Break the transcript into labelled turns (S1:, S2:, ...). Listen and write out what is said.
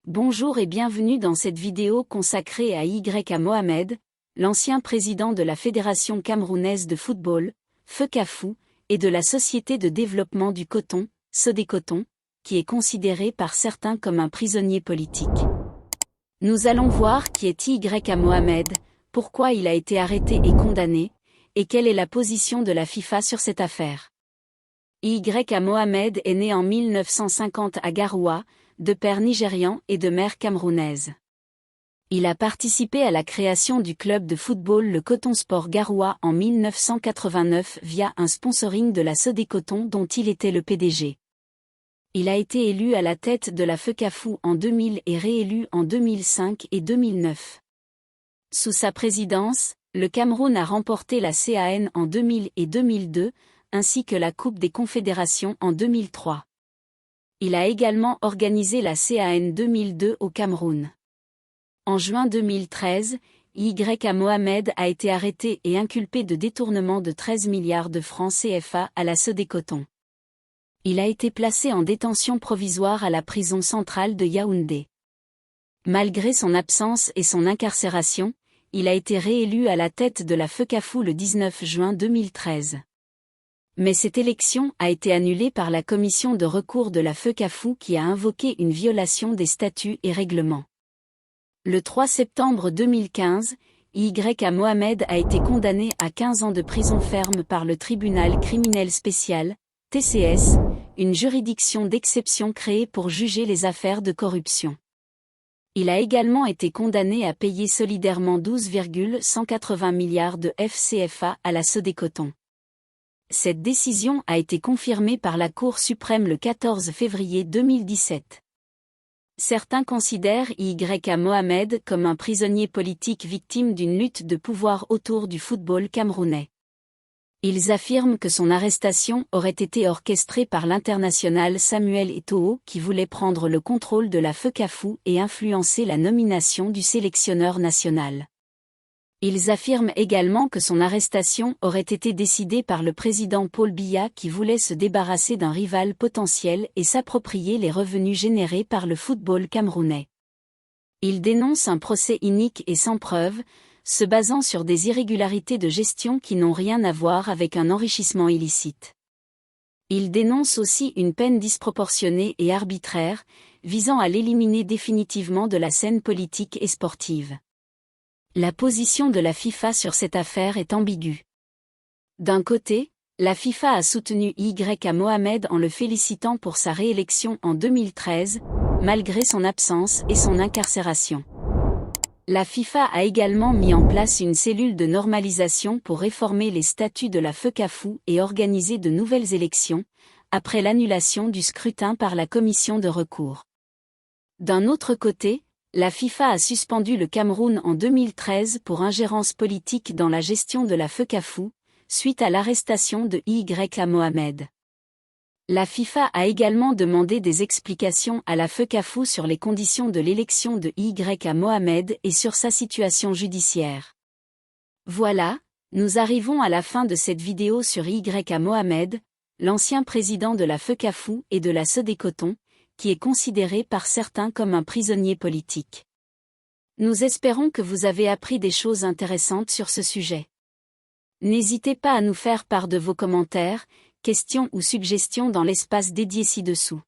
S1: Bonjour et bienvenue dans cette vidéo consacrée à Y. Mohamed, l'ancien président de la Fédération camerounaise de football, FECAFOOT, et de la Société de développement du coton, Sodécoton, qui est considéré par certains comme un prisonnier politique. Nous allons voir qui est Y. Mohamed, pourquoi il a été arrêté et condamné, et quelle est la position de la FIFA sur cette affaire. Y. Mohamed est né en 1950 à Garoua, de père nigérian et de mère camerounaise. Il a participé à la création du club de football le Coton Sport Garoua en 1989 via un sponsoring de la Sodécoton dont il était le PDG. Il a été élu à la tête de la FECAFOOT en 2000 et réélu en 2005 et 2009. Sous sa présidence, le Cameroun a remporté la CAN en 2000 et 2002, ainsi que la Coupe des Confédérations en 2003. Il a également organisé la CAN 2002 au Cameroun. En juin 2013, Y. Mohamed a été arrêté et inculpé de détournement de 13 milliards de francs CFA à la Sodécoton. Il a été placé en détention provisoire à la prison centrale de Yaoundé. Malgré son absence et son incarcération, il a été réélu à la tête de la FECAFOOT le 19 juin 2013. Mais cette élection a été annulée par la commission de recours de la FECAFOOT qui a invoqué une violation des statuts et règlements. Le 3 septembre 2015, Y. Mohamed a été condamné à 15 ans de prison ferme par le tribunal criminel spécial, TCS, une juridiction d'exception créée pour juger les affaires de corruption. Il a également été condamné à payer solidairement 12,180 milliards de FCFA à la Sodécoton. Cette décision a été confirmée par la Cour suprême le 14 février 2017. Certains considèrent Y. Mohamed comme un prisonnier politique victime d'une lutte de pouvoir autour du football camerounais. Ils affirment que son arrestation aurait été orchestrée par l'international Samuel Eto'o qui voulait prendre le contrôle de la FECAFOOT et influencer la nomination du sélectionneur national. Ils affirment également que son arrestation aurait été décidée par le président Paul Biya qui voulait se débarrasser d'un rival potentiel et s'approprier les revenus générés par le football camerounais. Ils dénoncent un procès inique et sans preuve, se basant sur des irrégularités de gestion qui n'ont rien à voir avec un enrichissement illicite. Ils dénoncent aussi une peine disproportionnée et arbitraire, visant à l'éliminer définitivement de la scène politique et sportive. La position de la FIFA sur cette affaire est ambiguë. D'un côté, la FIFA a soutenu Y. Mohamed en le félicitant pour sa réélection en 2013, malgré son absence et son incarcération. La FIFA a également mis en place une cellule de normalisation pour réformer les statuts de la FECAFOOT et organiser de nouvelles élections, après l'annulation du scrutin par la commission de recours. D'un autre côté, la FIFA a suspendu le Cameroun en 2013 pour ingérence politique dans la gestion de la FECAFOOT, suite à l'arrestation de Y. Mohamed. La FIFA a également demandé des explications à la FECAFOOT sur les conditions de l'élection de Y. Mohamed et sur sa situation judiciaire. Voilà, nous arrivons à la fin de cette vidéo sur Y. Mohamed, l'ancien président de la FECAFOOT et de la Sodécoton, qui est considéré par certains comme un prisonnier politique. Nous espérons que vous avez appris des choses intéressantes sur ce sujet. N'hésitez pas à nous faire part de vos commentaires, questions ou suggestions dans l'espace dédié ci-dessous.